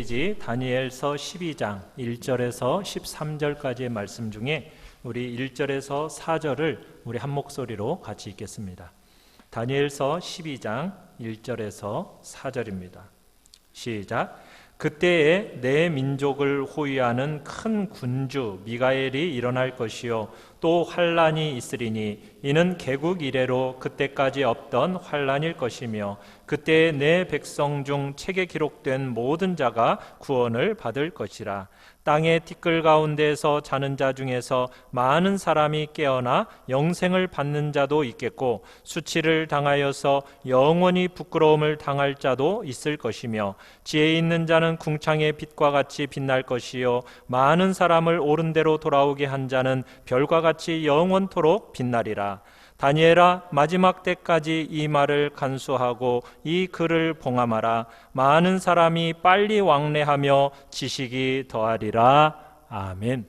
메시지 다니엘서 12장 1절에서 13절까지의 말씀 중에 우리 1절에서 4절을 우리 한 목소리로 같이 읽겠습니다. 다니엘서 12장 1절에서 4절입니다. 시작. 그때에 내 민족을 호위하는 큰 군주 미가엘이 일어날 것이요 또 환란이 있으리니 이는 개국 이래로 그때까지 없던 환란일 것이며 그때에 내 백성 중 책에 기록된 모든 자가 구원을 받을 것이라. 땅의 티끌 가운데에서 자는 자 중에서 많은 사람이 깨어나 영생을 받는 자도 있겠고 수치를 당하여서 영원히 부끄러움을 당할 자도 있을 것이며 지혜 있는 자는 궁창의 빛과 같이 빛날 것이요 많은 사람을 옳은 대로 돌아오게 한 자는 별과 같이 영원토록 빛나리라. 다니엘아, 마지막 때까지 이 말을 간수하고 이 글을 봉함하라. 많은 사람이 빨리 왕래하며 지식이 더하리라. 아멘.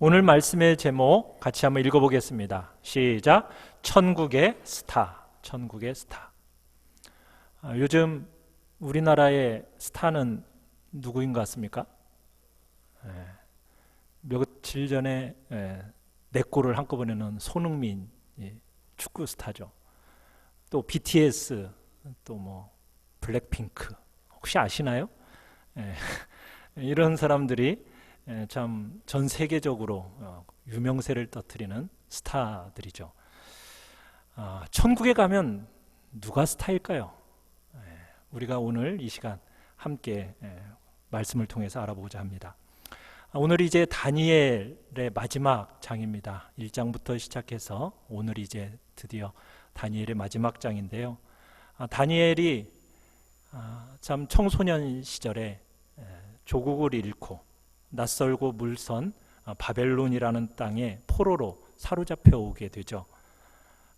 오늘 말씀의 제목 같이 한번 읽어보겠습니다. 시작. 천국의 스타. 천국의 스타. 요즘 우리나라의 스타는 누구인 것 같습니까? 며칠 전에 네 골을 한꺼번에 넣은 손흥민, 축구 스타죠. 또 BTS, 또 뭐 블랙핑크, 혹시 아시나요? 이런 사람들이 참 전 세계적으로 유명세를 떠뜨리는 스타들이죠. 천국에 가면 누가 스타일까요? 우리가 오늘 이 시간 함께 말씀을 통해서 알아보고자 합니다. 오늘 이제 다니엘의 마지막 장입니다. 1장부터 시작해서 오늘 이제 드디어 다니엘의 마지막 장인데요. 다니엘이 참 청소년 시절에 조국을 잃고 낯설고 물선 바벨론이라는 땅에 포로로 사로잡혀 오게 되죠.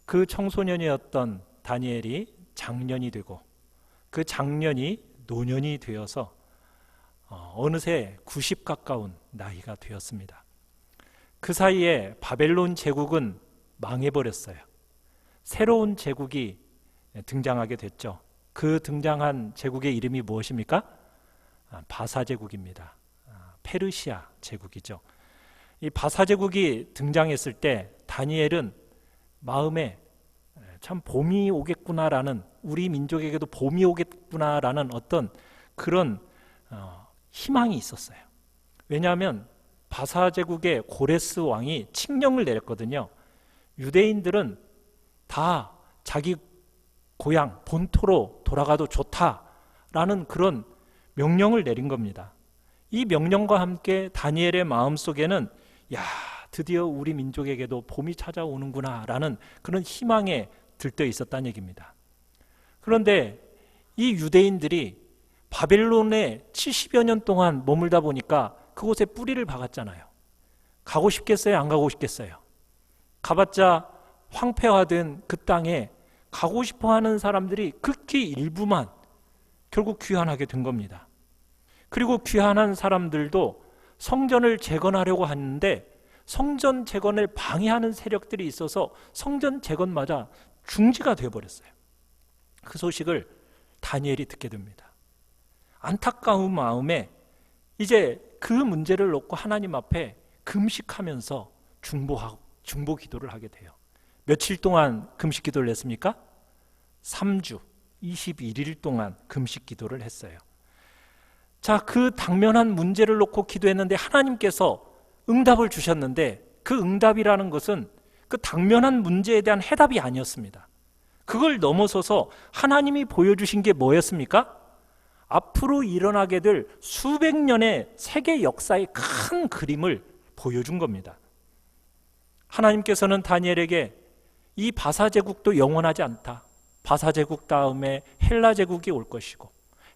그 청소년이었던 다니엘이 장년이 되고 그 장년이 노년이 되어서 어느새 90 가까운 나이가 되었습니다. 그 사이에 바벨론 제국은 망해버렸어요. 새로운 제국이 등장하게 됐죠. 그 등장한 제국의 이름이 무엇입니까? 바사 제국입니다. 페르시아 제국이죠. 이 바사 제국이 등장했을 때 다니엘은 마음에 참 봄이 오겠구나라는, 우리 민족에게도 봄이 오겠구나라는 어떤 그런 희망이 있었어요. 왜냐하면 바사 제국의 고레스 왕이 칙령을 내렸거든요. 유대인들은 다 자기 고향 본토로 돌아가도 좋다라는 그런 명령을 내린 겁니다. 이 명령과 함께 다니엘의 마음속에는 야, 드디어 우리 민족에게도 봄이 찾아오는구나 라는 그런 희망에 들떠 있었다는 얘기입니다. 그런데 이 유대인들이 바벨론에 70여 년 동안 머물다 보니까 그곳에 뿌리를 박았잖아요. 가고 싶겠어요? 안 가고 싶겠어요? 가봤자 황폐화된 그 땅에 가고 싶어하는 사람들이 극히 일부만 결국 귀환하게 된 겁니다. 그리고 귀환한 사람들도 성전을 재건하려고 하는데 성전 재건을 방해하는 세력들이 있어서 성전 재건마저 중지가 되어버렸어요. 그 소식을 다니엘이 듣게 됩니다. 안타까운 마음에 이제 그 문제를 놓고 하나님 앞에 금식하면서 중보 기도를 하게 돼요. 며칠 동안 금식 기도를 했습니까? 3주 21일 동안 금식 기도를 했어요. 자, 그 당면한 문제를 놓고 기도했는데 하나님께서 응답을 주셨는데 그 응답이라는 것은 그 당면한 문제에 대한 해답이 아니었습니다. 그걸 넘어서서 하나님이 보여주신 게 뭐였습니까? 앞으로 일어나게 될 수백 년의 세계 역사의 큰 그림을 보여준 겁니다. 하나님께서는 다니엘에게 이 바사 제국도 영원하지 않다. 바사 제국 다음에 헬라 제국이 올 것이고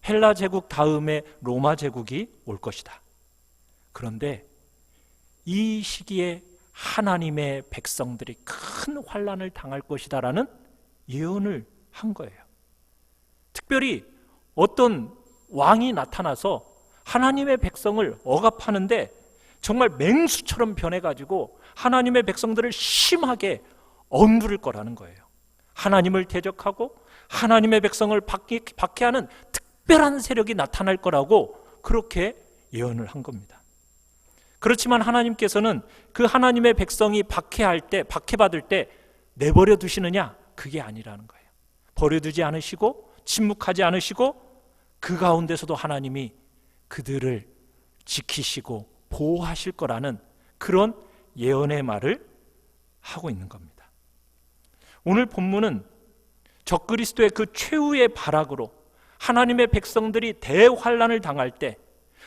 헬라 제국 다음에 로마 제국이 올 것이다. 그런데 이 시기에 하나님의 백성들이 큰 환난을 당할 것이다라는 예언을 한 거예요. 특별히 어떤 왕이 나타나서 하나님의 백성을 억압하는데 정말 맹수처럼 변해가지고 하나님의 백성들을 심하게 억누를 거라는 거예요. 하나님을 대적하고 하나님의 백성을 박해하는 특별한 세력이 나타날 거라고 그렇게 예언을 한 겁니다. 그렇지만 하나님께서는 그 하나님의 백성이 박해받을 때 내버려 두시느냐? 그게 아니라는 거예요. 버려두지 않으시고 침묵하지 않으시고 그 가운데서도 하나님이 그들을 지키시고 보호하실 거라는 그런 예언의 말을 하고 있는 겁니다. 오늘 본문은 적그리스도의 그 최후의 발악으로 하나님의 백성들이 대환란을 당할 때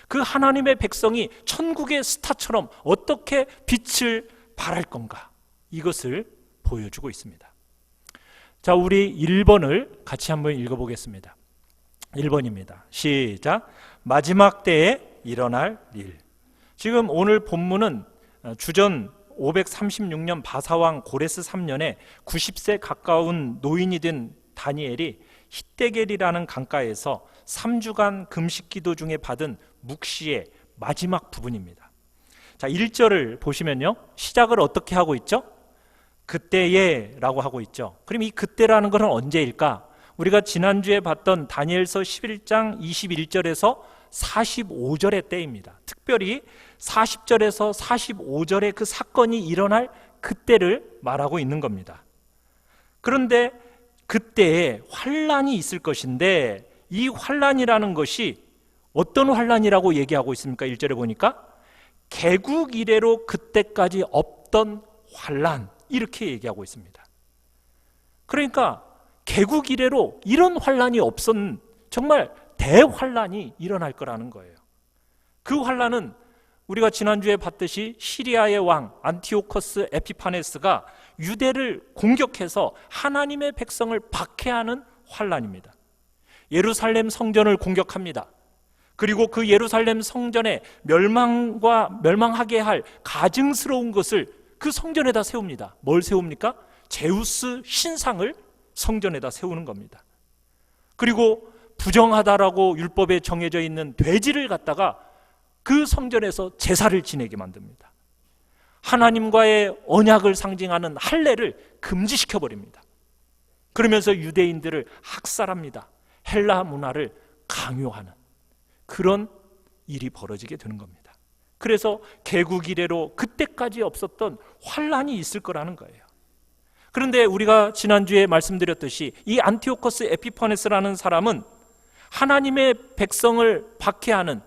그 하나님의 백성이 천국의 스타처럼 어떻게 빛을 발할 건가, 이것을 보여주고 있습니다. 자, 우리 1번을 같이 한번 읽어보겠습니다. 1번입니다. 시작. 마지막 때에 일어날 일. 지금 오늘 본문은 주전 536년 바사왕 고레스 3년에 90세 가까운 노인이 된 다니엘이 히데겔이라는 강가에서 3주간 금식 기도 중에 받은 묵시의 마지막 부분입니다. 자, 1절을 보시면요, 시작을 어떻게 하고 있죠? 그때에 라고 하고 있죠. 그럼 이 그때라는 것은 언제일까? 우리가 지난주에 봤던 다니엘서 11장 21절에서 45절의 때입니다. 특별히 40절에서 45절의 그 사건이 일어날 그때를 말하고 있는 겁니다. 그런데 그때에 환란이 있을 것인데, 이 환란이라는 것이 어떤 환란이라고 얘기하고 있습니까? 1절에 보니까 개국 이래로 그때까지 없던 환란, 이렇게 얘기하고 있습니다. 그러니까 개국 이래로 이런 환란이 없었는 정말 대환란이 일어날 거라는 거예요. 그 환란은 우리가 지난주에 봤듯이 시리아의 왕 안티오커스 에피파네스가 유대를 공격해서 하나님의 백성을 박해하는 환란입니다. 예루살렘 성전을 공격합니다. 그리고 그 예루살렘 성전에 멸망하게 할 가증스러운 것을 그 성전에다 세웁니다. 뭘 세웁니까? 제우스 신상을 성전에다 세우는 겁니다. 그리고 부정하다라고 율법에 정해져 있는 돼지를 갖다가 그 성전에서 제사를 지내게 만듭니다. 하나님과의 언약을 상징하는 할례를 금지시켜 버립니다. 그러면서 유대인들을 학살합니다. 헬라 문화를 강요하는 그런 일이 벌어지게 되는 겁니다. 그래서 개국 이래로 그때까지 없었던 환란이 있을 거라는 거예요. 그런데 우리가 지난주에 말씀드렸듯이 이 안티오코스 에피파네스라는 사람은 하나님의 백성을 박해하는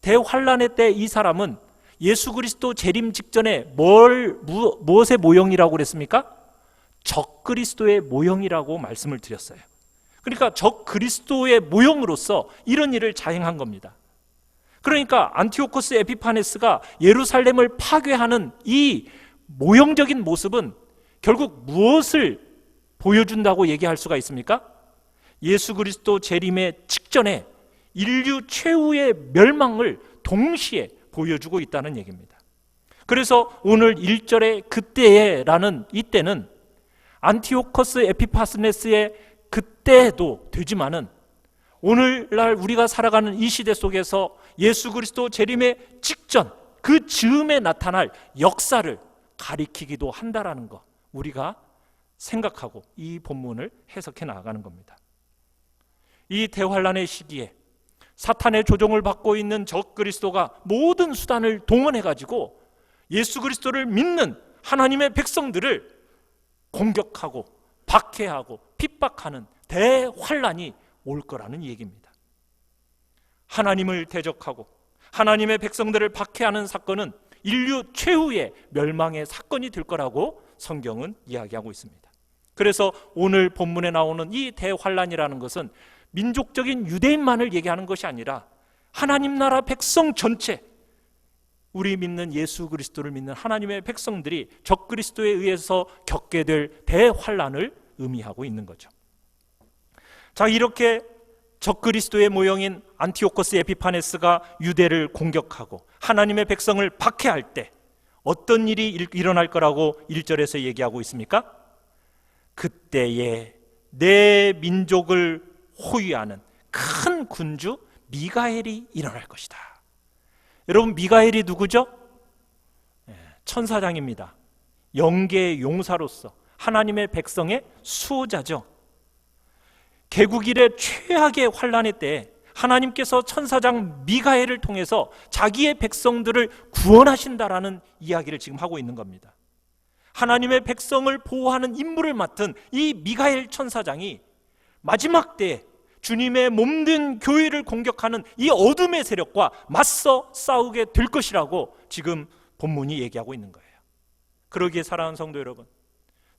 대환란의 때 이 사람은 예수 그리스도 재림 직전에 무엇의 모형이라고 그랬습니까? 적그리스도의 모형이라고 말씀을 드렸어요. 그러니까 적그리스도의 모형으로서 이런 일을 자행한 겁니다. 그러니까 안티오코스 에피파네스가 예루살렘을 파괴하는 이 모형적인 모습은 결국 무엇을 보여준다고 얘기할 수가 있습니까? 예수 그리스도 재림의 직전에 인류 최후의 멸망을 동시에 보여주고 있다는 얘기입니다. 그래서 오늘 1절의 그때에라는 이때는 안티오코스 에피파네스의 그때도 되지만은 오늘날 우리가 살아가는 이 시대 속에서 예수 그리스도 재림의 직전, 그 즈음에 나타날 역사를 가리키기도 한다라는 거, 우리가 생각하고 이 본문을 해석해 나가는 겁니다. 이 대환란의 시기에 사탄의 조종을 받고 있는 적그리스도가 모든 수단을 동원해 가지고 예수 그리스도를 믿는 하나님의 백성들을 공격하고 박해하고 핍박하는 대환란이 올 거라는 얘기입니다. 하나님을 대적하고 하나님의 백성들을 박해하는 사건은 인류 최후의 멸망의 사건이 될 거라고 성경은 이야기하고 있습니다. 그래서 오늘 본문에 나오는 이 대환란이라는 것은 민족적인 유대인만을 얘기하는 것이 아니라 하나님 나라 백성 전체, 우리 믿는 예수 그리스도를 믿는 하나님의 백성들이 적그리스도에 의해서 겪게 될 대환란을 의미하고 있는 거죠. 자, 이렇게 적그리스도의 모형인 안티오코스 에피파네스가 유대를 공격하고 하나님의 백성을 박해할 때 어떤 일이 일어날 거라고 1절에서 얘기하고 있습니까? 그때에 내 민족을 호위하는 큰 군주 미가엘이 일어날 것이다. 여러분, 미가엘이 누구죠? 천사장입니다. 영계의 용사로서 하나님의 백성의 수호자죠. 개국 이래 최악의 환난의 때에 하나님께서 천사장 미가엘을 통해서 자기의 백성들을 구원하신다라는 이야기를 지금 하고 있는 겁니다. 하나님의 백성을 보호하는 임무를 맡은 이 미가엘 천사장이 마지막 때에 주님의 몸된 교회를 공격하는 이 어둠의 세력과 맞서 싸우게 될 것이라고 지금 본문이 얘기하고 있는 거예요. 그러기에 사랑하는 성도 여러분,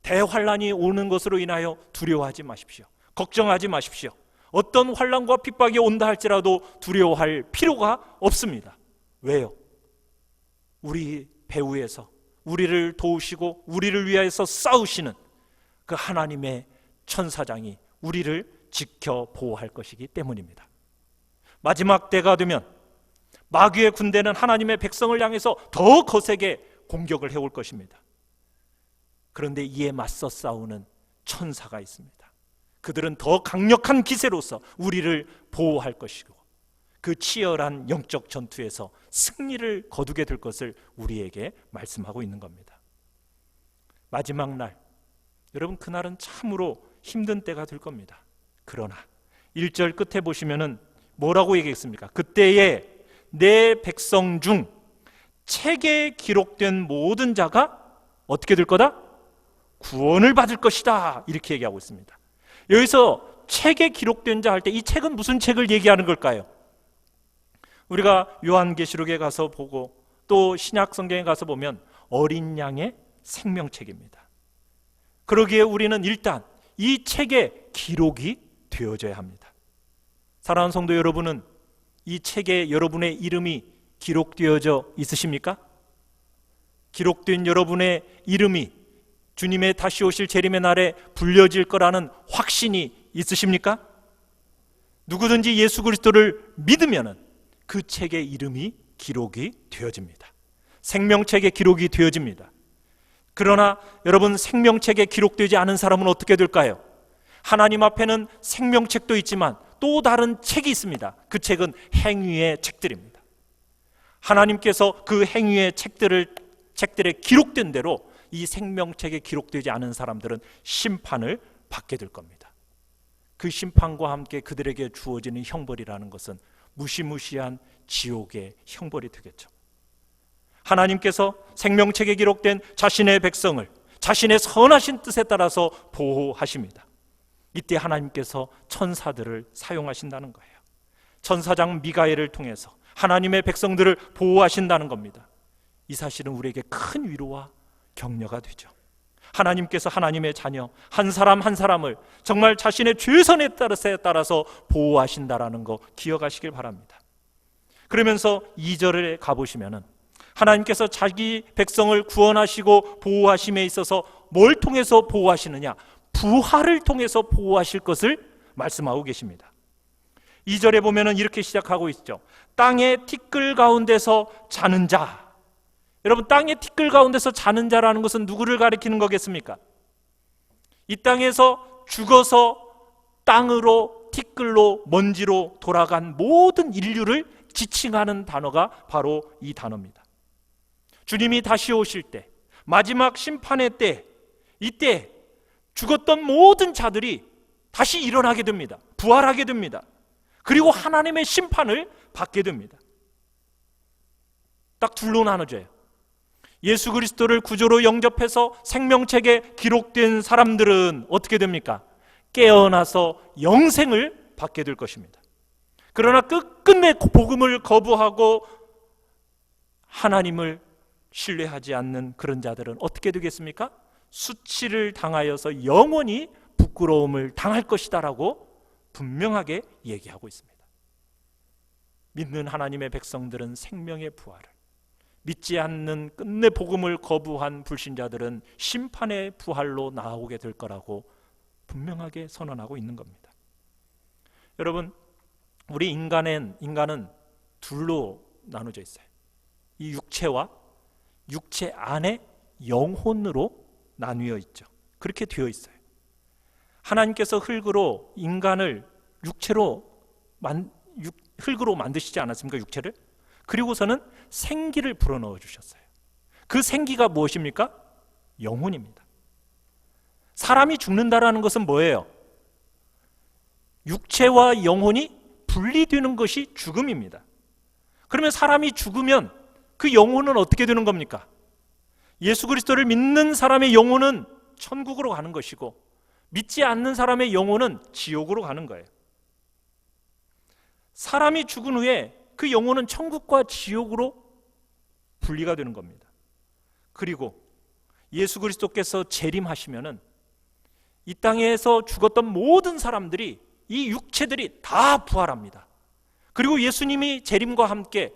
대환란이 오는 것으로 인하여 두려워하지 마십시오. 걱정하지 마십시오. 어떤 환란과 핍박이 온다 할지라도 두려워할 필요가 없습니다. 왜요? 우리 배후에서 우리를 도우시고 우리를 위하여서 싸우시는 그 하나님의 천사장이 우리를 지켜 보호할 것이기 때문입니다. 마지막 때가 되면 마귀의 군대는 하나님의 백성을 향해서 더 거세게 공격을 해올 것입니다. 그런데 이에 맞서 싸우는 천사가 있습니다. 그들은 더 강력한 기세로서 우리를 보호할 것이고 그 치열한 영적 전투에서 승리를 거두게 될 것을 우리에게 말씀하고 있는 겁니다. 마지막 날, 여러분, 그날은 참으로 힘든 때가 될 겁니다. 그러나 1절 끝에 보시면은 뭐라고 얘기했습니까? 그때에 내 백성 중 책에 기록된 모든 자가 어떻게 될 거다? 구원을 받을 것이다, 이렇게 얘기하고 있습니다. 여기서 책에 기록된 자 할 때 이 책은 무슨 책을 얘기하는 걸까요? 우리가 요한계시록에 가서 보고 또 신약 성경에 가서 보면 어린 양의 생명책입니다. 그러기에 우리는 일단 이 책에 기록이 되어져야 합니다. 사랑하는 성도 여러분은 이 책에 여러분의 이름이 기록되어져 있으십니까? 기록된 여러분의 이름이 주님의 다시 오실 재림의 날에 불려질 거라는 확신이 있으십니까? 누구든지 예수 그리스도를 믿으면 그 책의 이름이 기록이 되어집니다. 생명책에 기록이 되어집니다. 그러나 여러분, 생명책에 기록되지 않은 사람은 어떻게 될까요? 하나님 앞에는 생명책도 있지만 또 다른 책이 있습니다. 그 책은 행위의 책들입니다. 하나님께서 그 행위의 책들에 기록된 대로 이 생명책에 기록되지 않은 사람들은 심판을 받게 될 겁니다. 그 심판과 함께 그들에게 주어지는 형벌이라는 것은 무시무시한 지옥의 형벌이 되겠죠. 하나님께서 생명책에 기록된 자신의 백성을 자신의 선하신 뜻에 따라서 보호하십니다. 이때 하나님께서 천사들을 사용하신다는 거예요. 천사장 미가엘을 통해서 하나님의 백성들을 보호하신다는 겁니다. 이 사실은 우리에게 큰 위로와 격려가 되죠. 하나님께서 하나님의 자녀 한 사람 한 사람을 정말 자신의 최선의 뜻에 따라서 보호하신다라는 거 기억하시길 바랍니다. 그러면서 2절에 가보시면은 하나님께서 자기 백성을 구원하시고 보호하심에 있어서 뭘 통해서 보호하시느냐? 부활을 통해서 보호하실 것을 말씀하고 계십니다. 2절에 보면은 이렇게 시작하고 있죠. 땅의 티끌 가운데서 자는 자. 여러분, 땅의 티끌 가운데서 자는 자라는 것은 누구를 가리키는 거겠습니까? 이 땅에서 죽어서 땅으로, 티끌로, 먼지로 돌아간 모든 인류를 지칭하는 단어가 바로 이 단어입니다. 주님이 다시 오실 때, 마지막 심판의 때, 이때 죽었던 모든 자들이 다시 일어나게 됩니다. 부활하게 됩니다. 그리고 하나님의 심판을 받게 됩니다. 딱 둘로 나눠져요. 예수 그리스도를 구조로 영접해서 생명책에 기록된 사람들은 어떻게 됩니까? 깨어나서 영생을 받게 될 것입니다. 그러나 끝끝내 복음을 거부하고 하나님을 신뢰하지 않는 그런 자들은 어떻게 되겠습니까? 수치를 당하여서 영원히 부끄러움을 당할 것이다라고 분명하게 얘기하고 있습니다. 믿는 하나님의 백성들은 생명의 부활을, 믿지 않는 끝내 복음을 거부한 불신자들은 심판의 부활로 나오게 될 거라고 분명하게 선언하고 있는 겁니다. 여러분, 우리 인간은 둘로 나눠져 있어요. 이 육체와 육체 안에 영혼으로 나뉘어 있죠. 그렇게 되어 있어요. 하나님께서 흙으로 인간을 흙으로 만드시지 않았습니까? 육체를. 그리고서는 생기를 불어넣어 주셨어요. 그 생기가 무엇입니까? 영혼입니다. 사람이 죽는다라는 것은 뭐예요? 육체와 영혼이 분리되는 것이 죽음입니다. 그러면 사람이 죽으면 그 영혼은 어떻게 되는 겁니까? 예수 그리스도를 믿는 사람의 영혼은 천국으로 가는 것이고, 믿지 않는 사람의 영혼은 지옥으로 가는 거예요. 사람이 죽은 후에 그 영혼은 천국과 지옥으로 분리가 되는 겁니다. 그리고 예수 그리스도께서 재림하시면은 이 땅에서 죽었던 모든 사람들이, 이 육체들이 다 부활합니다. 그리고 예수님이 재림과 함께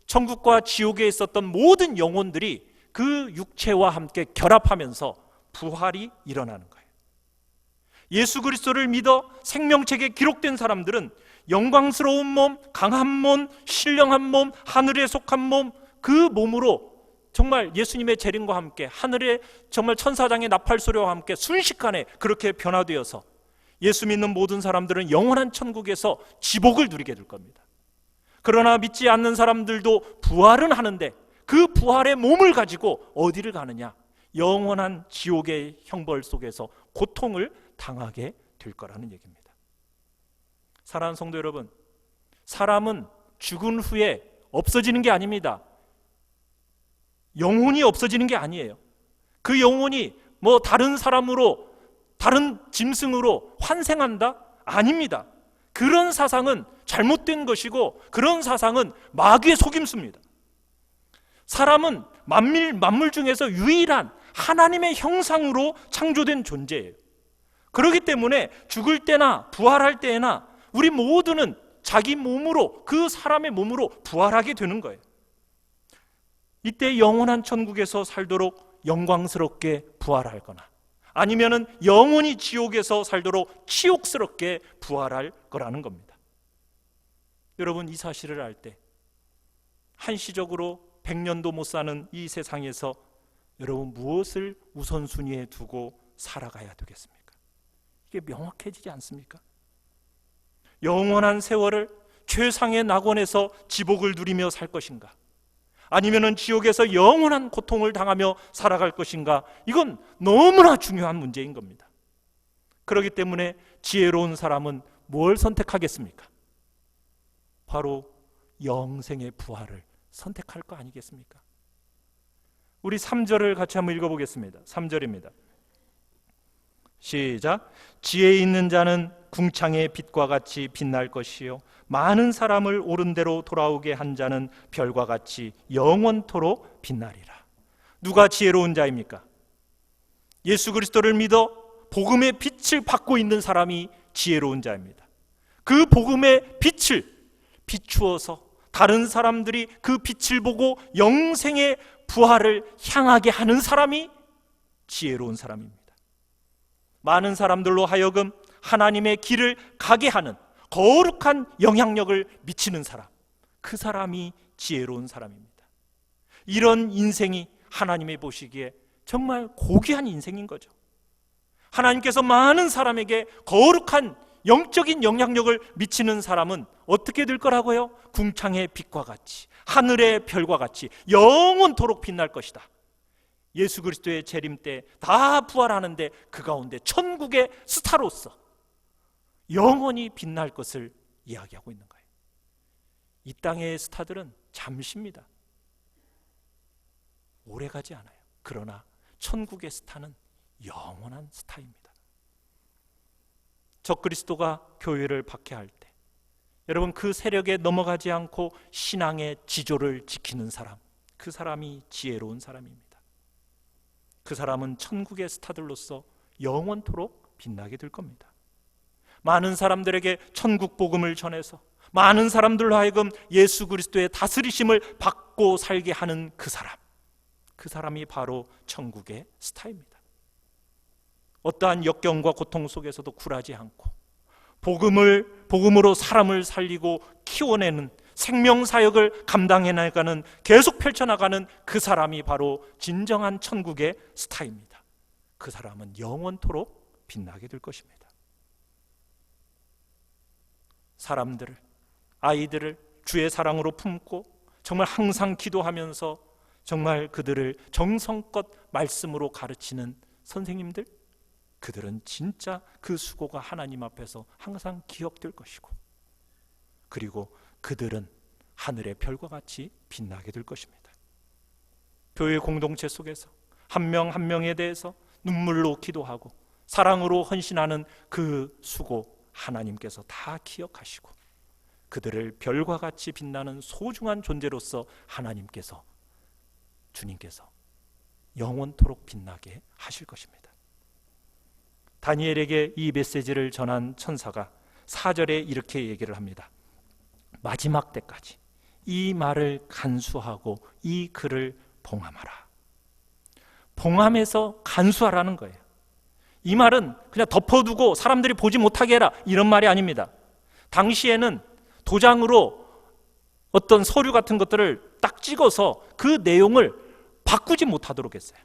천국과 지옥에 있었던 모든 영혼들이 그 육체와 함께 결합하면서 부활이 일어나는 거예요. 예수 그리스도를 믿어 생명책에 기록된 사람들은 영광스러운 몸, 강한 몸, 신령한 몸, 하늘에 속한 몸, 그 몸으로 정말 예수님의 재림과 함께 하늘의 정말 천사장의 나팔 소리와 함께 순식간에 그렇게 변화되어서 예수 믿는 모든 사람들은 영원한 천국에서 지복을 누리게 될 겁니다. 그러나 믿지 않는 사람들도 부활은 하는데 그 부활의 몸을 가지고 어디를 가느냐? 영원한 지옥의 형벌 속에서 고통을 당하게 될 거라는 얘기입니다. 사랑하는 성도 여러분, 사람은 죽은 후에 없어지는 게 아닙니다. 영혼이 없어지는 게 아니에요. 그 영혼이 뭐 다른 사람으로, 다른 짐승으로 환생한다? 아닙니다. 그런 사상은 잘못된 것이고, 그런 사상은 마귀의 속임수입니다. 사람은 만물 중에서 유일한 하나님의 형상으로 창조된 존재예요. 그렇기 때문에 죽을 때나 부활할 때나 우리 모두는 자기 몸으로, 그 사람의 몸으로 부활하게 되는 거예요. 이때 영원한 천국에서 살도록 영광스럽게 부활할 거나, 아니면은 영원히 지옥에서 살도록 치욕스럽게 부활할 거라는 겁니다. 여러분, 이 사실을 알 때 한시적으로 100년도 못 사는 이 세상에서 여러분 무엇을 우선순위에 두고 살아가야 되겠습니까? 이게 명확해지지 않습니까? 영원한 세월을 최상의 낙원에서 지복을 누리며 살 것인가, 아니면은 지옥에서 영원한 고통을 당하며 살아갈 것인가, 이건 너무나 중요한 문제인 겁니다. 그렇기 때문에 지혜로운 사람은 뭘 선택하겠습니까? 바로 영생의 부활을 선택할 거 아니겠습니까? 우리 3절을 같이 한번 읽어보겠습니다. 3절입니다. 시작. 지혜 있는 자는 궁창의 빛과 같이 빛날 것이요, 많은 사람을 옳은 대로 돌아오게 한 자는 별과 같이 영원토록 빛나리라. 누가 지혜로운 자입니까? 예수 그리스도를 믿어 복음의 빛을 받고 있는 사람이 지혜로운 자입니다. 그 복음의 빛을 비추어서 다른 사람들이 그 빛을 보고 영생의 부활을 향하게 하는 사람이 지혜로운 사람입니다. 많은 사람들로 하여금 하나님의 길을 가게 하는 거룩한 영향력을 미치는 사람, 그 사람이 지혜로운 사람입니다. 이런 인생이 하나님이 보시기에 정말 고귀한 인생인 거죠. 하나님께서 많은 사람에게 거룩한 영적인 영향력을 미치는 사람은 어떻게 될 거라고요? 궁창의 빛과 같이, 하늘의 별과 같이 영원토록 빛날 것이다. 예수 그리스도의 재림 때 다 부활하는데 그 가운데 천국의 스타로서 영원히 빛날 것을 이야기하고 있는 거예요. 이 땅의 스타들은 잠시입니다. 오래가지 않아요. 그러나 천국의 스타는 영원한 스타입니다. 적그리스도가 교회를 박해할 때 여러분, 그 세력에 넘어가지 않고 신앙의 지조를 지키는 사람, 그 사람이 지혜로운 사람입니다. 그 사람은 천국의 스타들로서 영원토록 빛나게 될 겁니다. 많은 사람들에게 천국 복음을 전해서 많은 사람들로 하여금 예수 그리스도의 다스리심을 받고 살게 하는 그 사람, 그 사람이 바로 천국의 스타입니다. 어떠한 역경과 고통 속에서도 굴하지 않고 복음으로 사람을 살리고 키워내는 생명사역을 감당해 나가는, 계속 펼쳐나가는 그 사람이 바로 진정한 천국의 스타입니다. 그 사람은 영원토록 빛나게 될 것입니다. 사람들을, 아이들을 주의 사랑으로 품고 정말 항상 기도하면서 정말 그들을 정성껏 말씀으로 가르치는 선생님들, 그들은 진짜 그 수고가 하나님 앞에서 항상 기억될 것이고, 그리고 그들은 하늘의 별과 같이 빛나게 될 것입니다. 교회 공동체 속에서 한 명 한 명에 대해서 눈물로 기도하고 사랑으로 헌신하는 그 수고 하나님께서 다 기억하시고, 그들을 별과 같이 빛나는 소중한 존재로서 하나님께서, 주님께서 영원토록 빛나게 하실 것입니다. 다니엘에게 이 메시지를 전한 천사가 4절에 이렇게 얘기를 합니다. 마지막 때까지 이 말을 간수하고 이 글을 봉함하라. 봉함해서 간수하라는 거예요. 이 말은 그냥 덮어두고 사람들이 보지 못하게 해라, 이런 말이 아닙니다. 당시에는 도장으로 어떤 서류 같은 것들을 딱 찍어서 그 내용을 바꾸지 못하도록 했어요.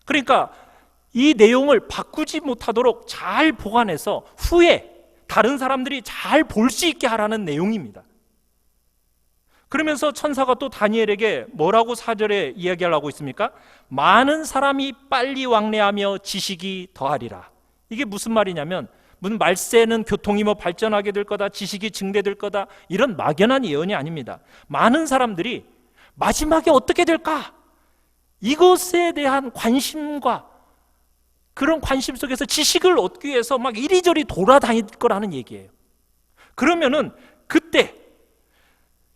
그러니까 이 내용을 바꾸지 못하도록 잘 보관해서 후에 다른 사람들이 잘 볼 수 있게 하라는 내용입니다. 그러면서 천사가 또 다니엘에게 뭐라고 4절에 이야기하려고 있습니까? 많은 사람이 빨리 왕래하며 지식이 더하리라. 이게 무슨 말이냐면, 무슨 말세는 교통이 뭐 발전하게 될 거다, 지식이 증대될 거다, 이런 막연한 예언이 아닙니다. 많은 사람들이 마지막에 어떻게 될까? 이것에 대한 관심과 그런 관심 속에서 지식을 얻기 위해서 막 이리저리 돌아다닐 거라는 얘기예요. 그러면은 그때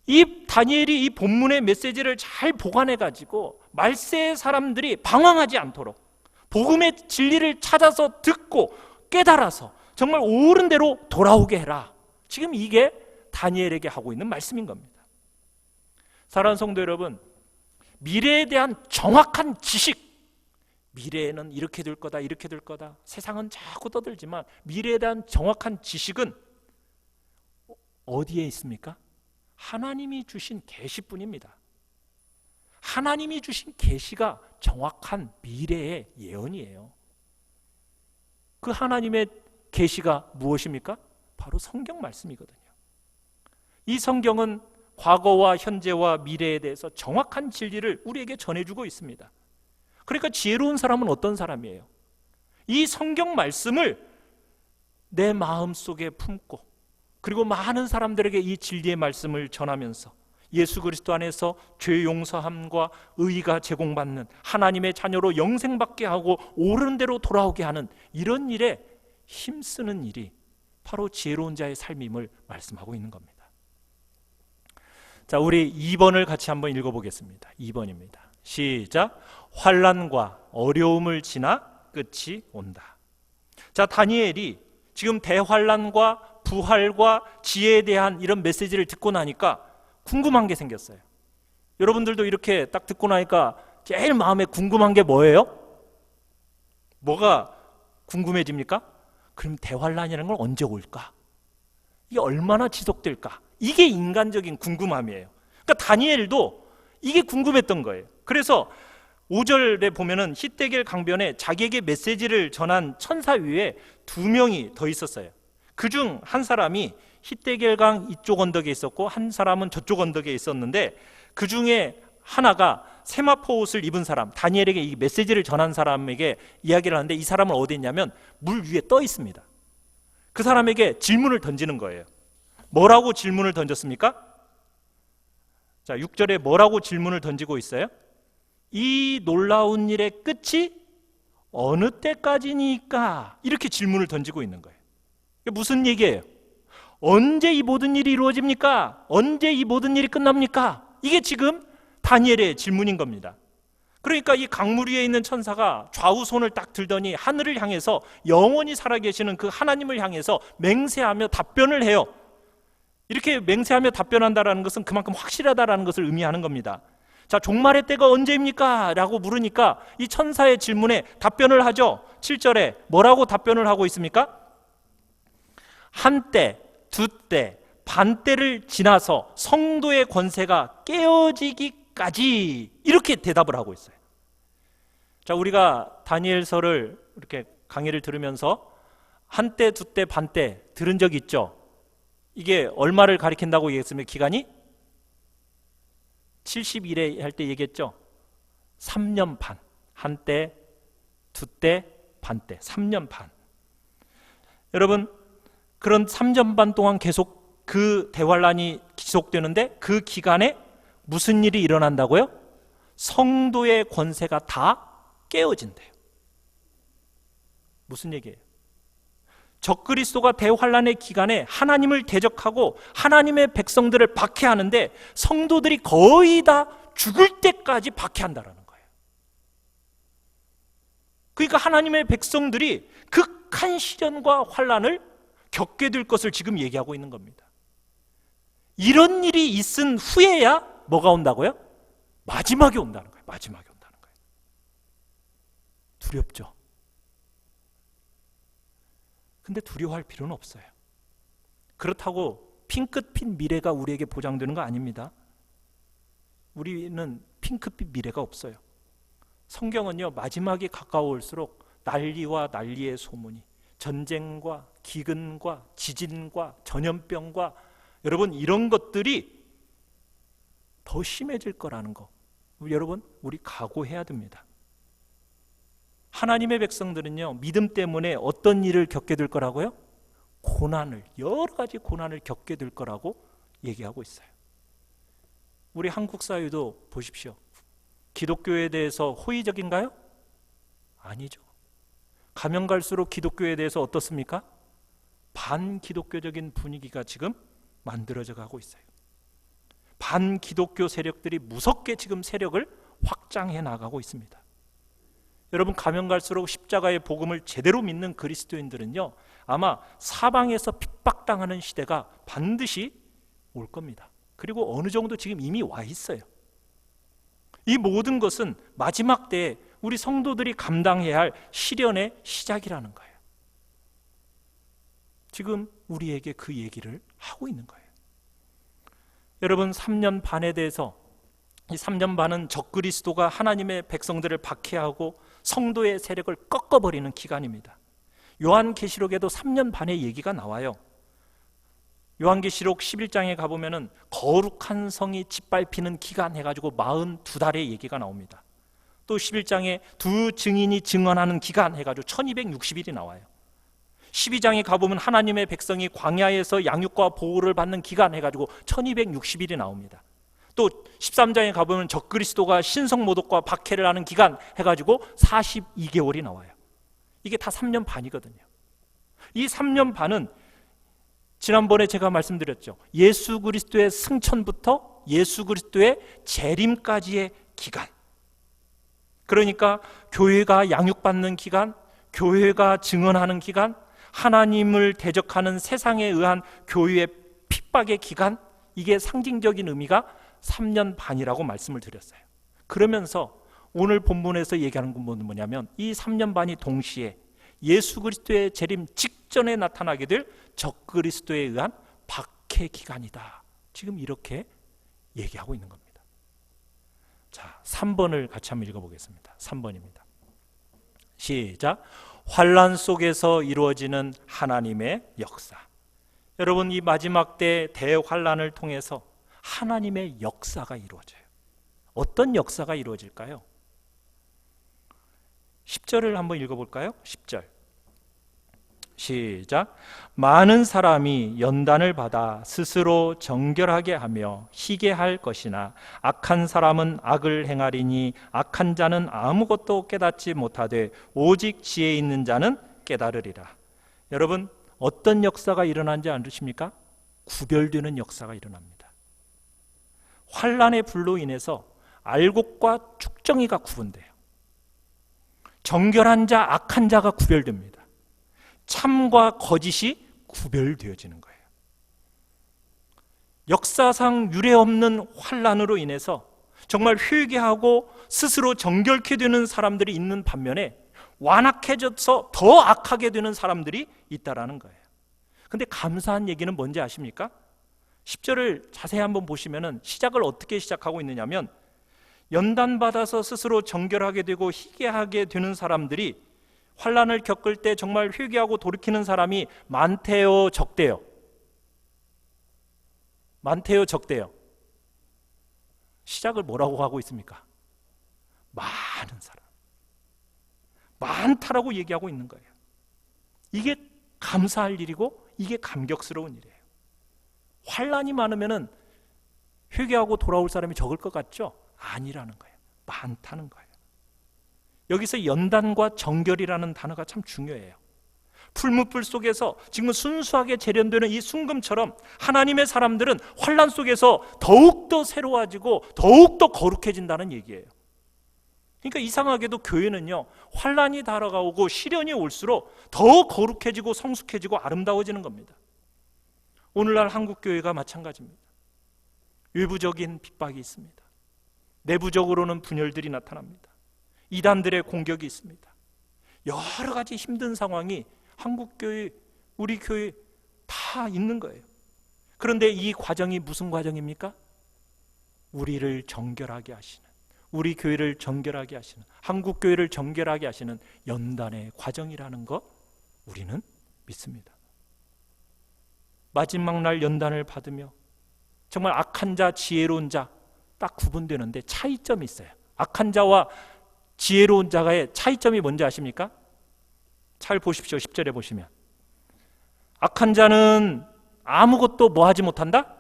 이 다니엘이 이 본문의 메시지를 잘 보관해가지고 말세의 사람들이 방황하지 않도록 복음의 진리를 찾아서 듣고 깨달아서 정말 옳은 대로 돌아오게 해라. 지금 이게 다니엘에게 하고 있는 말씀인 겁니다. 사랑하는 성도 여러분, 미래에 대한 정확한 지식, 미래에는 이렇게 될 거다, 이렇게 될 거다, 세상은 자꾸 떠들지만 미래에 대한 정확한 지식은 어디에 있습니까? 하나님이 주신 계시뿐입니다. 하나님이 주신 계시가 정확한 미래의 예언이에요. 그 하나님의 계시가 무엇입니까? 바로 성경 말씀이거든요. 이 성경은 과거와 현재와 미래에 대해서 정확한 진리를 우리에게 전해주고 있습니다. 그러니까 지혜로운 사람은 어떤 사람이에요? 이 성경 말씀을 내 마음속에 품고, 그리고 많은 사람들에게 이 진리의 말씀을 전하면서 예수 그리스도 안에서 죄 용서함과 의가 제공받는 하나님의 자녀로 영생받게 하고 옳은 대로 돌아오게 하는 이런 일에 힘쓰는 일이 바로 지혜로운 자의 삶임을 말씀하고 있는 겁니다. 자, 우리 2번을 같이 한번 읽어보겠습니다. 2번입니다. 시작. 환난과 어려움을 지나 끝이 온다. 자, 다니엘이 지금 대환난과 부활과 지혜에 대한 이런 메시지를 듣고 나니까 궁금한 게 생겼어요. 여러분들도 이렇게 딱 듣고 나니까 제일 마음에 궁금한 게 뭐예요? 뭐가 궁금해집니까? 그럼 대환난이라는 건 언제 올까? 이게 얼마나 지속될까? 이게 인간적인 궁금함이에요. 그러니까 다니엘도 이게 궁금했던 거예요. 그래서 5절에 보면은 히데겔 강변에 자기에게 메시지를 전한 천사 위에 2명이 더 있었어요. 그중 한 사람이 히데겔 강 이쪽 언덕에 있었고 한 사람은 저쪽 언덕에 있었는데, 그 중에 하나가 세마포 옷을 입은 사람, 다니엘에게 이 메시지를 전한 사람에게 이야기를 하는데, 이 사람은 어디 있냐면 물 위에 떠 있습니다. 그 사람에게 질문을 던지는 거예요. 뭐라고 질문을 던졌습니까? 자, 6절에 뭐라고 질문을 던지고 있어요? 이 놀라운 일의 끝이 어느 때까지니까? 이렇게 질문을 던지고 있는 거예요. 이게 무슨 얘기예요? 언제 이 모든 일이 이루어집니까? 언제 이 모든 일이 끝납니까? 이게 지금 다니엘의 질문인 겁니다. 그러니까 이 강물 위에 있는 천사가 좌우 손을 딱 들더니 하늘을 향해서 영원히 살아계시는 그 하나님을 향해서 맹세하며 답변을 해요. 이렇게 맹세하며 답변한다는 것은 그만큼 확실하다는 것을 의미하는 겁니다. 자, 종말의 때가 언제입니까? 라고 물으니까 이 천사의 질문에 답변을 하죠. 7절에 뭐라고 답변을 하고 있습니까? 한때, 두때, 반때를 지나서 성도의 권세가 깨어지기까지, 이렇게 대답을 하고 있어요. 자, 우리가 다니엘서를 이렇게 강의를 들으면서 한때, 두때, 반때 들은 적 있죠? 이게 얼마를 가리킨다고 얘기했으면 기간이? 70일에 할 때 얘기했죠? 3년 반. 한때, 두때, 반 때, 3년 반. 여러분, 그런 3년 반 동안 계속 그 대환란이 지속되는데 그 기간에 무슨 일이 일어난다고요? 성도의 권세가 다 깨어진대요. 무슨 얘기예요? 적그리스도가 대환란의 기간에 하나님을 대적하고 하나님의 백성들을 박해하는데 성도들이 거의 다 죽을 때까지 박해한다라는 거예요. 그러니까 하나님의 백성들이 극한 시련과 환란을 겪게 될 것을 지금 얘기하고 있는 겁니다. 이런 일이 있은 후에야 뭐가 온다고요? 마지막이 온다는 거예요. 마지막이 온다는 거예요. 두렵죠? 근데 두려워할 필요는 없어요. 그렇다고 핑크빛 미래가 우리에게 보장되는 거 아닙니다. 우리는 핑크빛 미래가 없어요. 성경은요, 마지막이 가까울수록 난리와 난리의 소문이, 전쟁과 기근과 지진과 전염병과 여러분 이런 것들이 더 심해질 거라는 거, 여러분 우리 각오해야 됩니다. 하나님의 백성들은요, 믿음 때문에 어떤 일을 겪게 될 거라고요? 고난을, 여러 가지 고난을 겪게 될 거라고 얘기하고 있어요. 우리 한국 사회도 보십시오. 기독교에 대해서 호의적인가요? 아니죠. 가면 갈수록 기독교에 대해서 어떻습니까? 반기독교적인 분위기가 지금 만들어져 가고 있어요. 반기독교 세력들이 무섭게 지금 세력을 확장해 나가고 있습니다. 여러분, 가면 갈수록 십자가의 복음을 제대로 믿는 그리스도인들은요, 아마 사방에서 핍박당하는 시대가 반드시 올 겁니다. 그리고 어느 정도 지금 이미 와 있어요. 이 모든 것은 마지막 때에 우리 성도들이 감당해야 할 시련의 시작이라는 거예요. 지금 우리에게 그 얘기를 하고 있는 거예요. 여러분, 3년 반에 대해서, 이 3년 반은 적그리스도가 하나님의 백성들을 박해하고 성도의 세력을 꺾어버리는 기간입니다. 요한계시록에도 3년 반의 얘기가 나와요. 요한계시록 11장에 가보면은 거룩한 성이 짓밟히는 기간 해가지고 42달의 얘기가 나옵니다. 또 11장에 두 증인이 증언하는 기간 해가지고 1260일이 나와요. 12장에 가보면 하나님의 백성이 광야에서 양육과 보호를 받는 기간 해가지고 1260일이 나옵니다. 또 13장에 가보면 적그리스도가 신성모독과 박해를 하는 기간 해가지고 42개월이 나와요. 이게 다 3년 반이거든요. 이 3년 반은 지난번에 제가 말씀드렸죠. 예수 그리스도의 승천부터 예수 그리스도의 재림까지의 기간. 그러니까 교회가 양육받는 기간, 교회가 증언하는 기간, 하나님을 대적하는 세상에 의한 교회의 핍박의 기간, 이게 상징적인 의미가 3년 반이라고 말씀을 드렸어요. 그러면서 오늘 본문에서 얘기하는 건 뭐냐면 이 3년 반이 동시에 예수 그리스도의 재림 직전에 나타나게 될 적그리스도에 의한 박해 기간이다. 지금 이렇게 얘기하고 있는 겁니다. 자, 3번을 같이 한번 읽어보겠습니다. 3번입니다. 시작. 환난 속에서 이루어지는 하나님의 역사. 여러분, 이 마지막 때 대환난을 통해서 하나님의 역사가 이루어져요. 어떤 역사가 이루어질까요? 10절을 한번 읽어볼까요? 10절 시작. 많은 사람이 연단을 받아 스스로 정결하게 하며 희게 할 것이나 악한 사람은 악을 행하리니 악한 자는 아무것도 깨닫지 못하되 오직 지혜 있는 자는 깨달으리라. 여러분, 어떤 역사가 일어난지 아십니까? 구별되는 역사가 일어납니다. 환난의 불로 인해서 알곡과 쭉정이가 구분돼요. 정결한 자, 악한 자가 구별됩니다. 참과 거짓이 구별되어지는 거예요. 역사상 유례없는 환난으로 인해서 정말 회개하고 스스로 정결케 되는 사람들이 있는 반면에 완악해져서 더 악하게 되는 사람들이 있다라는 거예요. 근데 감사한 얘기는 뭔지 아십니까? 10절을 자세히 한번 보시면은 시작을 어떻게 시작하고 있느냐면 연단받아서 스스로 정결하게 되고 희게하게 되는 사람들이 환난을 겪을 때 정말 회개하고 돌이키는 사람이 많대요, 적대요? 많대요, 적대요? 시작을 뭐라고 하고 있습니까? 많은 사람. 많다라고 얘기하고 있는 거예요. 이게 감사할 일이고 이게 감격스러운 일이에요. 환난이 많으면은 회개하고 돌아올 사람이 적을 것 같죠? 아니라는 거예요. 많다는 거예요. 여기서 연단과 정결이라는 단어가 참 중요해요. 풀무불 속에서 지금 순수하게 재련되는 이 순금처럼 하나님의 사람들은 환난 속에서 더욱더 새로워지고 더욱더 거룩해진다는 얘기예요. 그러니까 이상하게도 교회는요, 환난이 다가오고 시련이 올수록 더 거룩해지고 성숙해지고 아름다워지는 겁니다. 오늘날 한국교회가 마찬가지입니다. 외부적인 핍박이 있습니다. 내부적으로는 분열들이 나타납니다. 이단들의 공격이 있습니다. 여러 가지 힘든 상황이 한국교회, 우리 교회 다 있는 거예요. 그런데 이 과정이 무슨 과정입니까? 우리를 정결하게 하시는, 우리 교회를 정결하게 하시는, 한국교회를 정결하게 하시는 연단의 과정이라는 거 우리는 믿습니다. 마지막 날 연단을 받으며 정말 악한 자, 지혜로운 자 딱 구분되는데 차이점이 있어요. 악한 자와 지혜로운 자의 차이점이 뭔지 아십니까? 잘 보십시오. 10절에 보시면 악한 자는 아무것도 뭐 하지 못한다?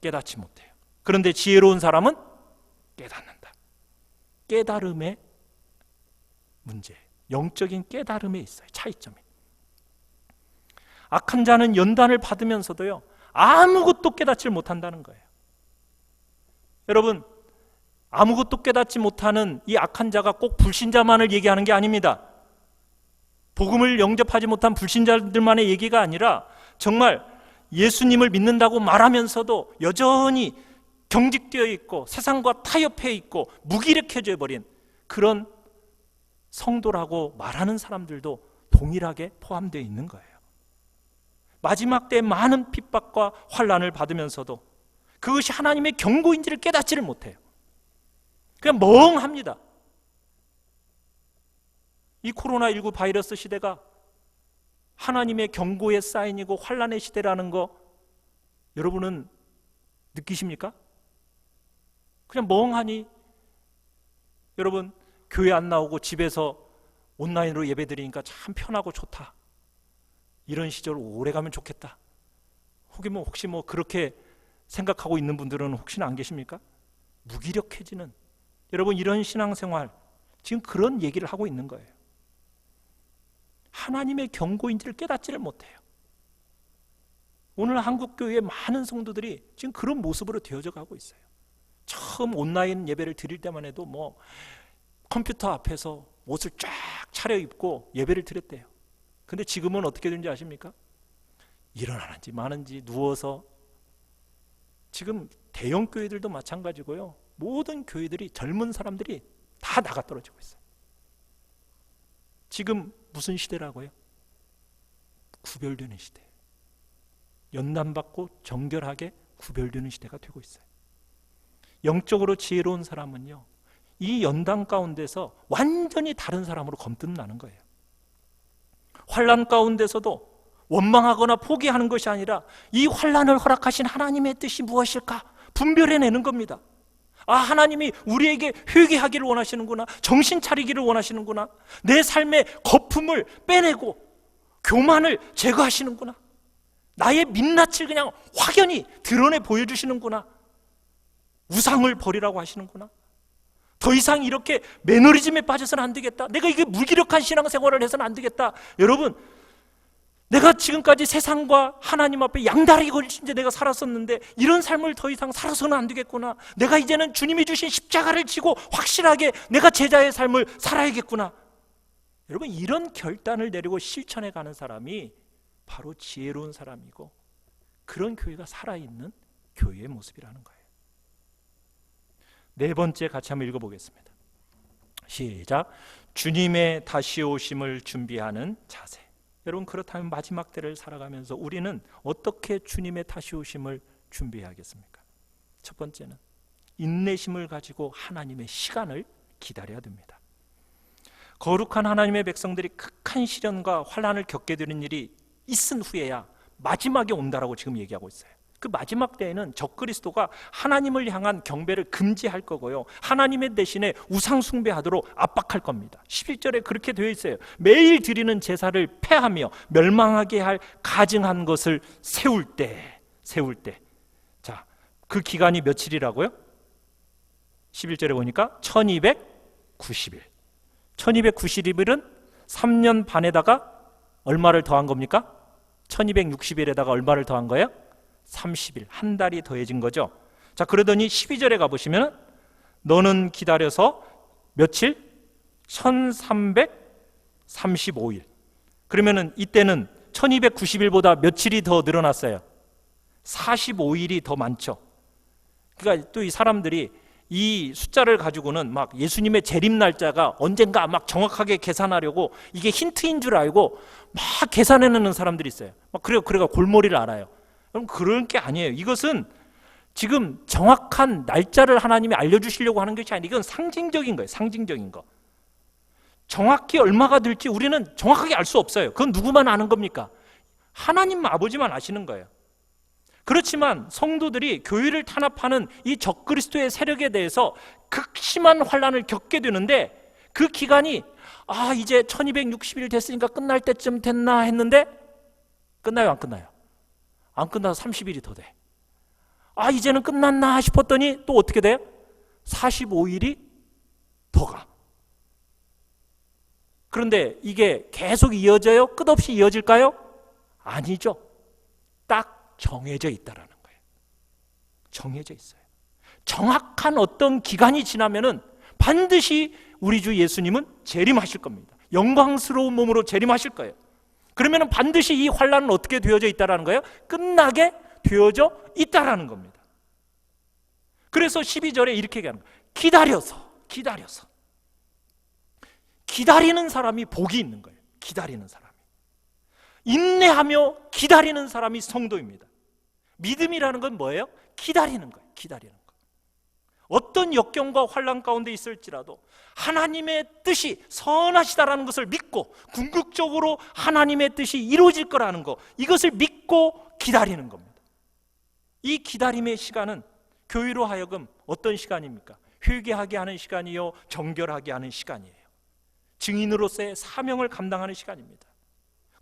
깨닫지 못해요. 그런데 지혜로운 사람은 깨닫는다. 깨달음의 문제, 영적인 깨달음에 있어요. 차이점이. 악한 자는 연단을 받으면서도요, 아무것도 깨닫지 못한다는 거예요. 여러분, 아무것도 깨닫지 못하는 이 악한 자가 꼭 불신자만을 얘기하는 게 아닙니다. 복음을 영접하지 못한 불신자들만의 얘기가 아니라 정말 예수님을 믿는다고 말하면서도 여전히 경직되어 있고 세상과 타협해 있고 무기력해져 버린 그런 성도라고 말하는 사람들도 동일하게 포함되어 있는 거예요. 마지막 때 많은 핍박과 환난을 받으면서도 그것이 하나님의 경고인지를 깨닫지를 못해요. 그냥 멍합니다. 이 코로나19 바이러스 시대가 하나님의 경고의 사인이고 환난의 시대라는 거 여러분은 느끼십니까? 그냥 멍하니 여러분 교회 안 나오고 집에서 온라인으로 예배 드리니까 참 편하고 좋다. 이런 시절 오래 가면 좋겠다. 혹시 그렇게 생각하고 있는 분들은 혹시나 안 계십니까? 무기력해지는 여러분 이런 신앙생활 지금 그런 얘기를 하고 있는 거예요. 하나님의 경고인지를 깨닫지를 못해요. 오늘 한국교회의 많은 성도들이 지금 그런 모습으로 되어져 가고 있어요. 처음 온라인 예배를 드릴 때만 해도 컴퓨터 앞에서 옷을 쫙 차려입고 예배를 드렸대요. 근데 지금은 어떻게 되는지 아십니까? 일어나는지 마는지 누워서 지금 대형 교회들도 마찬가지고요. 모든 교회들이 젊은 사람들이 다 나가 떨어지고 있어요. 지금 무슨 시대라고요? 구별되는 시대. 연단받고 정결하게 구별되는 시대가 되고 있어요. 영적으로 지혜로운 사람은요, 이 연단 가운데서 완전히 다른 사람으로 거듭나는 거예요. 환난 가운데서도 원망하거나 포기하는 것이 아니라 이 환난을 허락하신 하나님의 뜻이 무엇일까 분별해내는 겁니다. 하나님이 우리에게 회개하기를 원하시는구나, 정신 차리기를 원하시는구나, 내 삶의 거품을 빼내고 교만을 제거하시는구나, 나의 민낯을 그냥 확연히 드러내 보여주시는구나, 우상을 버리라고 하시는구나, 더 이상 이렇게 매너리즘에 빠져서는 안 되겠다, 내가 이게 무기력한 신앙생활을 해서는 안 되겠다. 여러분, 내가 지금까지 세상과 하나님 앞에 양다리 걸친 채 내가 살았었는데 이런 삶을 더 이상 살아서는 안 되겠구나, 내가 이제는 주님이 주신 십자가를 지고 확실하게 내가 제자의 삶을 살아야겠구나. 여러분, 이런 결단을 내리고 실천해 가는 사람이 바로 지혜로운 사람이고 그런 교회가 살아있는 교회의 모습이라는 거예요. 네 번째 같이 한번 읽어보겠습니다. 시작. 주님의 다시 오심을 준비하는 자세. 여러분, 그렇다면 마지막 때를 살아가면서 우리는 어떻게 주님의 다시 오심을 준비해야겠습니까? 첫 번째는 인내심을 가지고 하나님의 시간을 기다려야 됩니다. 거룩한 하나님의 백성들이 극한 시련과 환난을 겪게 되는 일이 있은 후에야 마지막에 온다라고 지금 얘기하고 있어요. 그 마지막 때에는 적그리스도가 하나님을 향한 경배를 금지할 거고요, 하나님의 대신에 우상 숭배하도록 압박할 겁니다. 11절에 그렇게 되어 있어요. 매일 드리는 제사를 폐하며 멸망하게 할 가증한 것을 세울 때. 자, 그 기간이 며칠이라고요? 11절에 보니까 1290일. 1290일은 3년 반에다가 얼마를 더한 겁니까? 1260일에다가 얼마를 더한 거예요? 30일, 한 달이 더해진 거죠. 자, 그러더니 12절에 가보시면 너는 기다려서 며칠? 1335일. 그러면은 이때는 1290일보다 며칠이 더 늘어났어요? 45일이 더 많죠. 그러니까 또 이 사람들이 이 숫자를 가지고는 막 예수님의 재림 날짜가 언젠가 막 정확하게 계산하려고 이게 힌트인 줄 알고 막 계산해내는 사람들이 있어요. 막 그래가 골머리를 알아요. 그럼 그런 게 아니에요. 이것은 지금 정확한 날짜를 하나님이 알려주시려고 하는 것이 아니고 이건 상징적인 거예요. 상징적인 거. 정확히 얼마가 될지 우리는 정확하게 알 수 없어요. 그건 누구만 아는 겁니까? 하나님 아버지만 아시는 거예요. 그렇지만 성도들이 교회를 탄압하는 이 적그리스도의 세력에 대해서 극심한 환난을 겪게 되는데, 그 기간이 이제 1260일 됐으니까 끝날 때쯤 됐나 했는데 끝나요, 안 끝나요? 안 끝나서 30일이 더 돼. 이제는 끝났나 싶었더니 또 어떻게 돼요? 45일이 더 가. 그런데 이게 계속 이어져요? 끝없이 이어질까요? 아니죠. 딱 정해져 있다라는 거예요. 정해져 있어요. 정확한 어떤 기간이 지나면은 반드시 우리 주 예수님은 재림하실 겁니다. 영광스러운 몸으로 재림하실 거예요. 그러면은 반드시 이 환난은 어떻게 되어져 있다라는 거예요? 끝나게 되어져 있다라는 겁니다. 그래서 12절에 이렇게 얘기하는 거예요. 기다려서. 기다리는 사람이 복이 있는 거예요. 기다리는 사람이. 인내하며 기다리는 사람이 성도입니다. 믿음이라는 건 뭐예요? 기다리는 거예요. 기다리는 거. 어떤 역경과 환난 가운데 있을지라도 하나님의 뜻이 선하시다라는 것을 믿고 궁극적으로 하나님의 뜻이 이루어질 거라는 거, 이것을 믿고 기다리는 겁니다. 이 기다림의 시간은 교회로 하여금 어떤 시간입니까? 회개하게 하는 시간이요, 정결하게 하는 시간이에요. 증인으로서의 사명을 감당하는 시간입니다.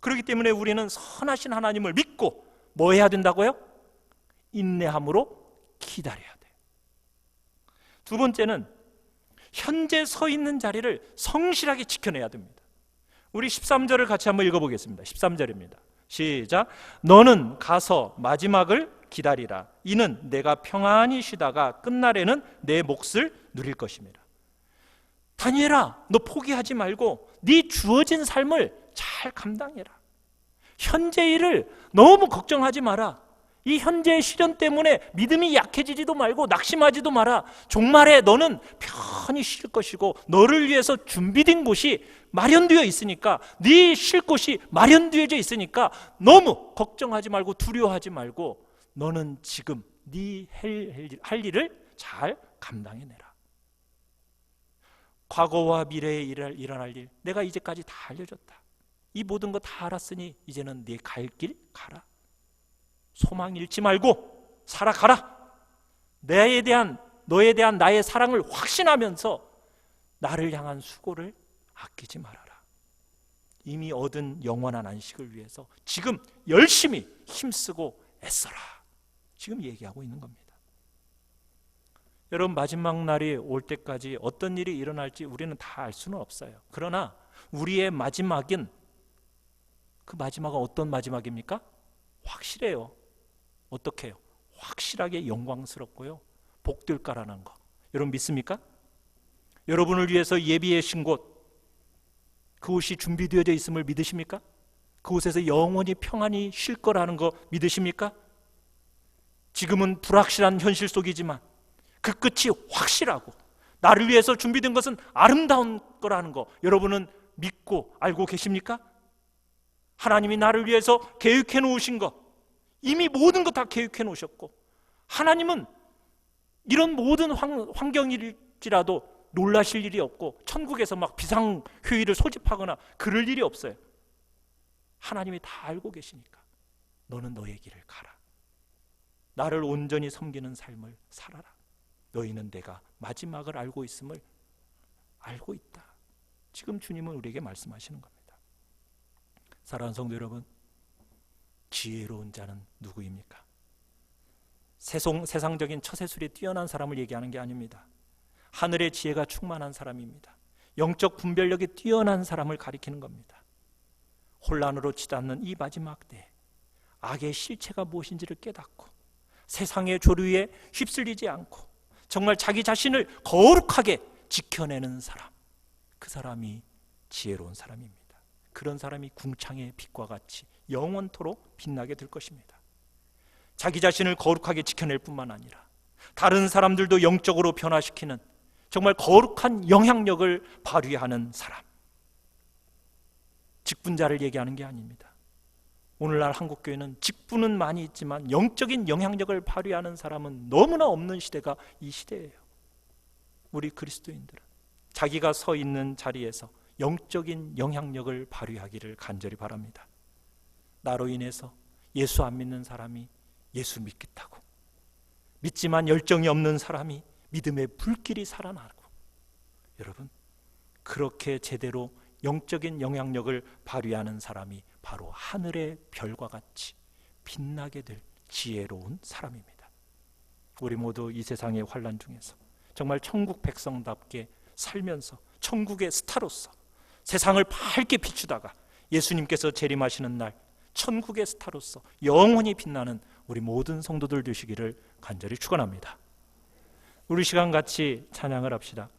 그렇기 때문에 우리는 선하신 하나님을 믿고 뭐 해야 된다고요? 인내함으로 기다려야 돼요. 두 번째는 현재 서 있는 자리를 성실하게 지켜내야 됩니다. 우리 13절을 같이 한번 읽어보겠습니다. 13절입니다. 시작. 너는 가서 마지막을 기다리라. 이는 내가 평안히 쉬다가 끝날에는 내 몫을 누릴 것입니다. 다니엘아, 너 포기하지 말고 네 주어진 삶을 잘 감당해라. 현재 일을 너무 걱정하지 마라. 이 현재의 시련 때문에 믿음이 약해지지도 말고 낙심하지도 마라. 종말에 너는 편히 쉴 것이고 너를 위해서 준비된 곳이 마련되어 있으니까, 네 쉴 곳이 마련되어져 있으니까 너무 걱정하지 말고 두려워하지 말고 너는 지금 네 할 일을 잘 감당해내라. 과거와 미래에 일어날 일 내가 이제까지 다 알려줬다. 이 모든 거 다 알았으니 이제는 네 갈 길 가라. 소망 잃지 말고 살아가라. 너에 대한 나의 사랑을 확신하면서 나를 향한 수고를 아끼지 말아라. 이미 얻은 영원한 안식을 위해서 지금 열심히 힘쓰고 애써라. 지금 얘기하고 있는 겁니다. 여러분, 마지막 날이 올 때까지 어떤 일이 일어날지 우리는 다 알 수는 없어요. 그러나 우리의 마지막은, 그 마지막은 어떤 마지막입니까? 확실해요. 어떻게 해요? 확실하게 영광스럽고요, 복될 거라는 거. 여러분 믿습니까? 여러분을 위해서 예비해 신 곳, 그곳이 준비되어져 있음을 믿으십니까? 그곳에서 영원히 평안히 쉴 거라는 거 믿으십니까? 지금은 불확실한 현실 속이지만 그 끝이 확실하고 나를 위해서 준비된 것은 아름다운 거라는 거 여러분은 믿고 알고 계십니까? 하나님이 나를 위해서 계획해 놓으신 것, 이미 모든 것 다 계획해 놓으셨고, 하나님은 이런 모든 환경일지라도 놀라실 일이 없고 천국에서 막 비상회의를 소집하거나 그럴 일이 없어요. 하나님이 다 알고 계시니까 너는 너의 길을 가라. 나를 온전히 섬기는 삶을 살아라. 너희는 내가 마지막을 알고 있음을 알고 있다. 지금 주님은 우리에게 말씀하시는 겁니다. 사랑하는 성도 여러분, 지혜로운 자는 누구입니까? 세상적인 처세술이 뛰어난 사람을 얘기하는 게 아닙니다. 하늘의 지혜가 충만한 사람입니다. 영적 분별력이 뛰어난 사람을 가리키는 겁니다. 혼란으로 치닫는 이 마지막 때 악의 실체가 무엇인지를 깨닫고 세상의 조류에 휩쓸리지 않고 정말 자기 자신을 거룩하게 지켜내는 사람, 그 사람이 지혜로운 사람입니다. 그런 사람이 궁창의 빛과 같이 영원토록 빛나게 될 것입니다. 자기 자신을 거룩하게 지켜낼 뿐만 아니라 다른 사람들도 영적으로 변화시키는 정말 거룩한 영향력을 발휘하는 사람, 직분자를 얘기하는 게 아닙니다. 오늘날 한국교회는 직분은 많이 있지만 영적인 영향력을 발휘하는 사람은 너무나 없는 시대가 이 시대예요. 우리 그리스도인들은 자기가 서 있는 자리에서 영적인 영향력을 발휘하기를 간절히 바랍니다. 나로 인해서 예수 안 믿는 사람이 예수 믿겠다고, 믿지만 열정이 없는 사람이 믿음의 불길이 살아나고, 여러분, 그렇게 제대로 영적인 영향력을 발휘하는 사람이 바로 하늘의 별과 같이 빛나게 될 지혜로운 사람입니다. 우리 모두 이 세상의 환난 중에서 정말 천국 백성답게 살면서 천국의 스타로서 세상을 밝게 비추다가 예수님께서 재림하시는 날 천국의 스타로서 영원히 빛나는 우리 모든 성도들 되시기를 간절히 축원합니다. 우리 시간 같이 찬양을 합시다.